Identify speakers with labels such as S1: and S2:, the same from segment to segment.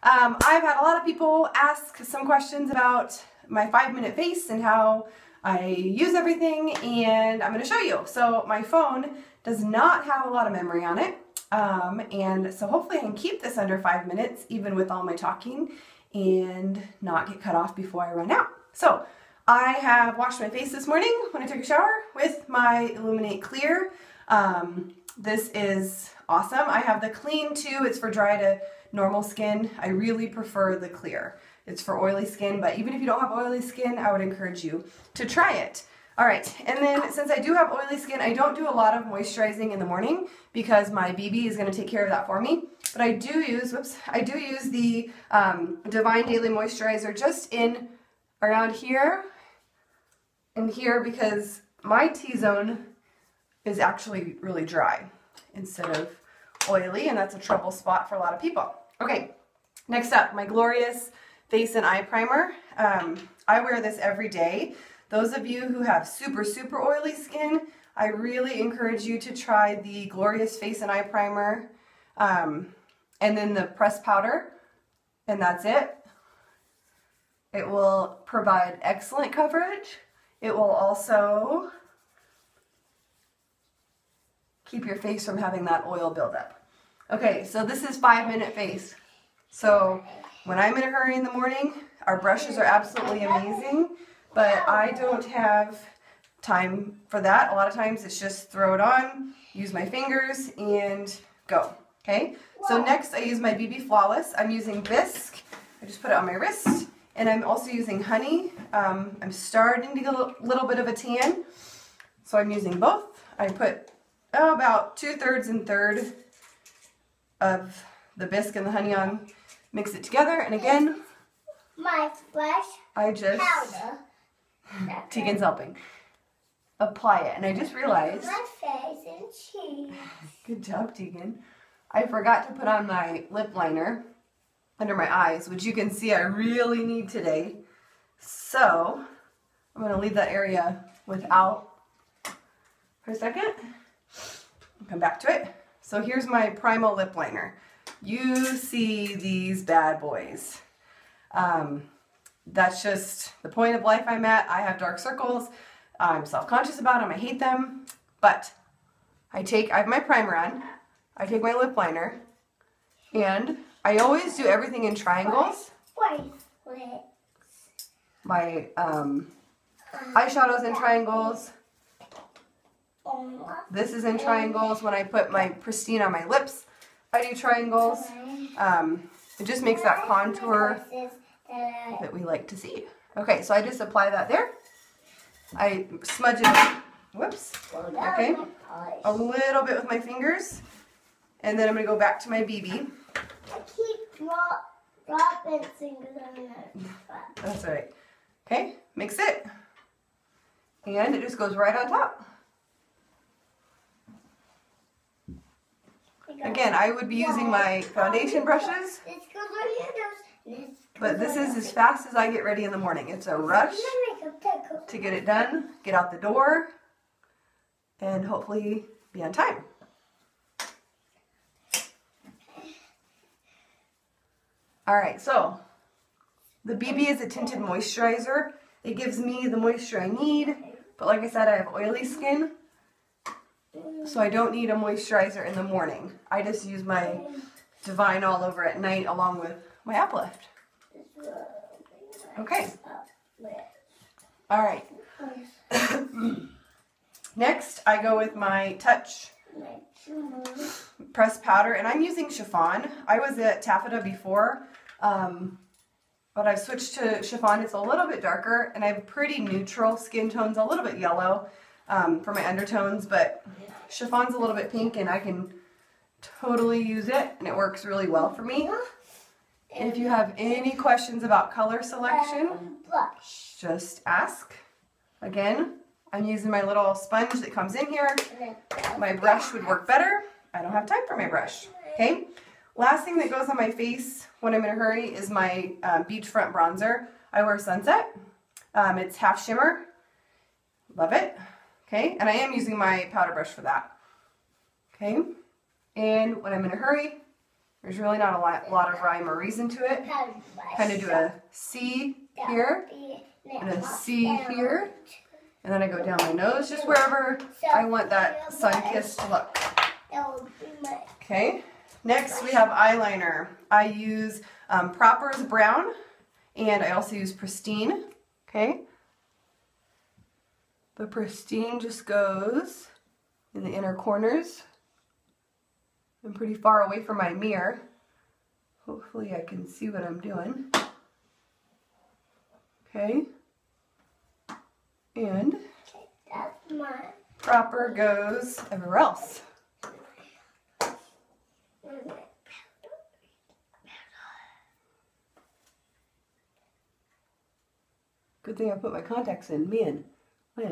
S1: I've had a lot of people ask some questions about my 5-minute face and how I use everything, and I'm going to show you. So my phone does not have a lot of memory on it, and so hopefully I can keep this under 5 minutes even with all my talking and not get cut off before I run out. So I have washed my face this morning when I took a shower with my Illuminate Clear. This is awesome. I have the clean too. It's for dry to normal skin. I really prefer the clear. It's for oily skin, but even if you don't have oily skin, I would encourage you to try it. All right, and then since I do have oily skin, I don't do a lot of moisturizing in the morning because my BB is going to take care of that for me. But I do use, the Divine Daily Moisturizer just in around here and here because my T-zone is actually really dry instead of oily, and that's a trouble spot for a lot of people. Okay, next up, my Glorious Face and Eye Primer. I wear this every day. Those of you who have super oily skin, I really encourage you to try the Glorious Face and Eye Primer, and then the pressed powder, and that's it. It will provide excellent coverage. It will also keep your face from having that oil buildup. Okay, so this is 5-minute face. So when I'm in a hurry in the morning, our brushes are absolutely amazing, but I don't have time for that. A lot of times it's just throw it on, use my fingers, and go. Okay, so next I use my BB Flawless. I'm using Bisque. I just put it on my wrist, and I'm also using honey. I'm starting to get a little bit of a tan, so I'm using both. I put about 2/3 and 1/3 of the Bisque and the honey on, mix it together, and again,
S2: my fresh powder.
S1: Tegan's helping. Apply it, and I just realized.
S2: My face and cheese.
S1: Good job, Tegan. I forgot to put on my lip liner under my eyes, which you can see I really need today. So I'm going to leave that area without for a second. I'll come back to it. So here's my Primal lip liner. You see these bad boys. That's just the point of life I'm at. I have dark circles. I'm self-conscious about them. I hate them. But I have my primer on. I take my lip liner. And I always do everything in triangles. My eyeshadow's in triangles. This is in triangles. When I put my Pristine on my lips, I do triangles. It just makes that contour that we like to see. Okay, so I just apply that there. I smudge it, whoops, okay, a little bit with my fingers, and then I'm going to go back to my BB.
S2: I keep dropping things on it.
S1: That's all right. Okay, mix it, and it just goes right on top. Again, I would be using my foundation brushes, but this is as fast as I get ready in the morning. It's a rush to get it done, get out the door, and hopefully be on time. Alright, so the BB is a tinted moisturizer. It gives me the moisture I need, but like I said, I have oily skin, so I don't need a moisturizer in the morning. I just use my Divine All Over at night along with my Uplift. Okay. Alright. Next, I go with my Touch pressed powder, and I'm using chiffon. I was at taffeta before, but I've switched to chiffon. It's a little bit darker, and I have pretty neutral skin tones, a little bit yellow for my undertones, but chiffon's a little bit pink, and I can totally use it, and it works really well for me. If you have any questions about color selection, just ask. Again, I'm using my little sponge that comes in here. My brush would work better. I don't have time for my brush. Okay. Last thing that goes on my face when I'm in a hurry is my beachfront bronzer. I wear Sunset. It's half shimmer. Love it. Okay. And I am using my powder brush for that. Okay. And when I'm in a hurry, There's really not a lot of rhyme or reason to it. Kind of do a C here and a C here. And then I go down my nose, just wherever I want that sun-kissed look. Okay, next we have eyeliner. I use Proper's Brown, and I also use Pristine. Okay, the Pristine just goes in the inner corners. I'm pretty far away from my mirror. Hopefully I can see what I'm doing. Okay. And Proper goes everywhere else. Good thing I put my contacts in. Man, I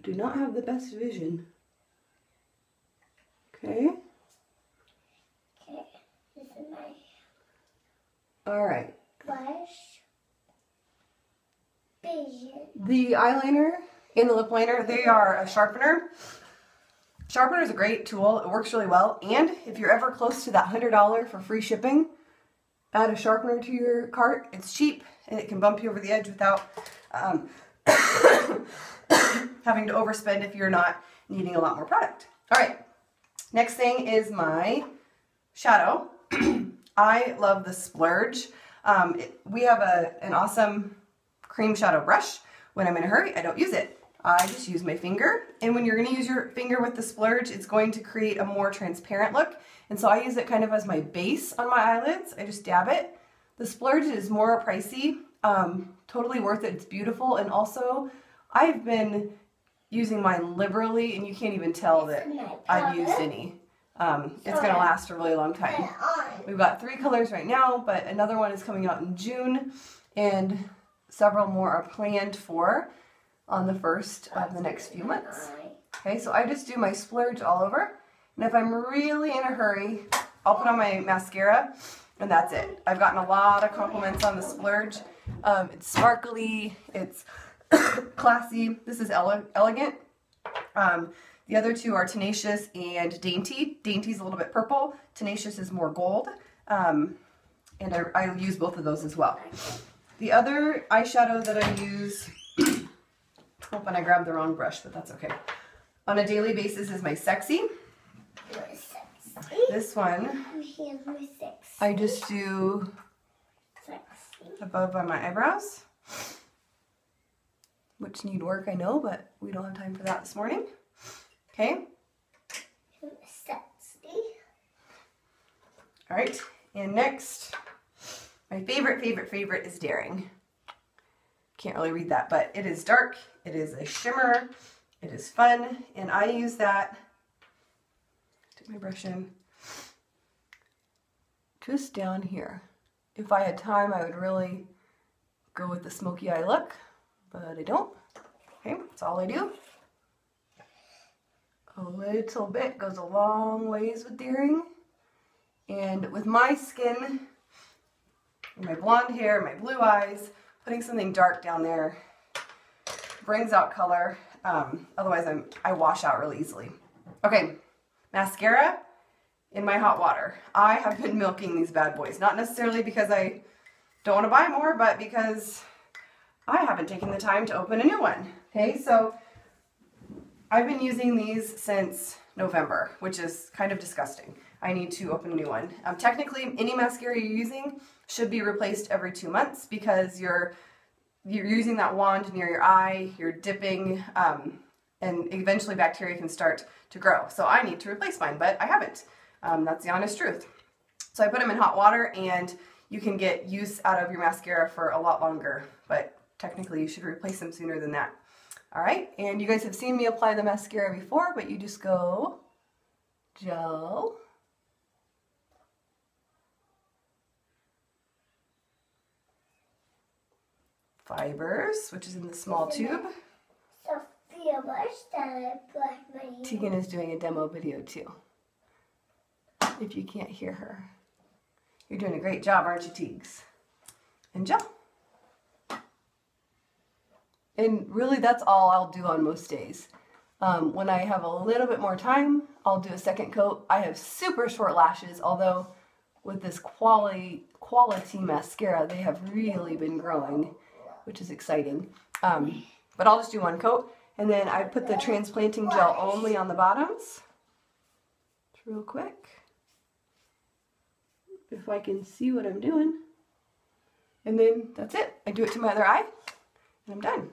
S1: do not have the best vision. Okay.
S2: Okay, this is my
S1: All right.
S2: blush. Vision.
S1: The eyeliner and the lip liner, they are a sharpener. Sharpener is a great tool. It works really well. And if you're ever close to that $100 for free shipping, add a sharpener to your cart. It's cheap and it can bump you over the edge without having to overspend if you're not needing a lot more product. All right. Next thing is my shadow. I love the Splurge. We have an awesome cream shadow brush. When I'm in a hurry, I don't use it. I just use my finger. And when you're going to use your finger with the Splurge, it's going to create a more transparent look. And so I use it kind of as my base on my eyelids. I just dab it. The Splurge is more pricey. Totally worth it. It's beautiful. And also, I've been using mine liberally, and you can't even tell that I've used any. It's going to last a really long time. We've got 3 colors right now, but another one is coming out in June, and several more are planned for on the first of the next few months. Okay, so I just do my Splurge all over, and if I'm really in a hurry, I'll put on my mascara, and that's it. I've gotten a lot of compliments on the Splurge. It's sparkly, it's classy. This is elegant. The other 2 are Tenacious and Dainty. Dainty's a little bit purple. Tenacious is more gold. And I use both of those as well. The other eyeshadow that I use, hoping I grabbed the wrong brush, but that's okay, on a daily basis is my Sexy. This one, I just do above on my eyebrows, which need work, I know, but we don't have time for that this morning. Okay. All right, and next, my favorite is Daring. Can't really read that, but it is dark, it is a shimmer, it is fun, and I use that, take my brush in, just down here. If I had time, I would really go with the smoky eye look, but I don't. Okay, that's all I do. A little bit goes a long ways with Daring. And with my skin, my blonde hair, my blue eyes, putting something dark down there brings out color. Otherwise, I wash out really easily. Okay, mascara in my hot water. I have been milking these bad boys. Not necessarily because I don't want to buy more, but because I haven't taken the time to open a new one. Okay, so I've been using these since November, which is kind of disgusting. I need to open a new one. Technically, any mascara you're using should be replaced every 2 months because you're using that wand near your eye, you're dipping, and eventually bacteria can start to grow. So I need to replace mine, but I haven't. That's the honest truth. So I put them in hot water, and you can get use out of your mascara for a lot longer, but technically you should replace them sooner than that. All right, and you guys have seen me apply the mascara before, but you just go gel, Fibers, which is in the small tube. Tegan is doing a demo video too, if you can't hear her. You're doing a great job, aren't you, Teags? And gel. And really, that's all I'll do on most days. When I have a little bit more time, I'll do a second coat. I have super short lashes, although with this quality mascara, they have really been growing, which is exciting. But I'll just do one coat, and then I put the transplanting gel only on the bottoms. Just real quick, if I can see what I'm doing. And then that's it. I do it to my other eye, and I'm done.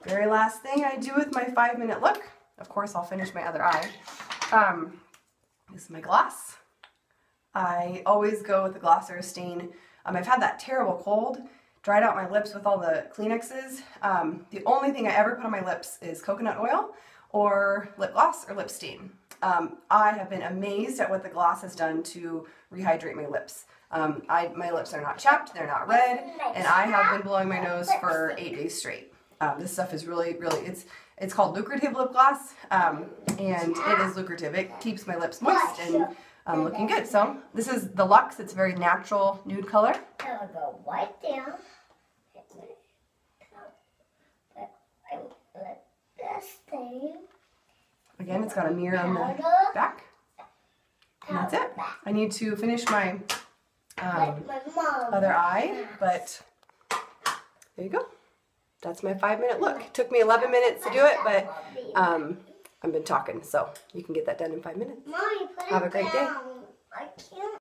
S1: Very last thing I do with my 5-minute look, of course I'll finish my other eye, is my gloss. I always go with the Glosser stain. I've had that terrible cold, dried out my lips with all the Kleenexes. The only thing I ever put on my lips is coconut oil or lip gloss or lip stain. I have been amazed at what the gloss has done to rehydrate my lips. My lips are not chapped, they're not red, and I have been blowing my nose for 8 days straight. This stuff is really, it's called lucrative lip gloss, and it is lucrative. It keeps my lips moist and looking good. So this is the Luxe. It's a very natural nude color.
S2: I'm gonna go right down. Let this thing.
S1: Again, it's got a mirror on the back. And that's it. I need to finish my other eye, but there you go. That's my 5-minute look. It took me 11 minutes to do it, but I've been talking, so you can get that done in 5 minutes.
S2: Mommy, put
S1: Have a great day.
S2: I can't.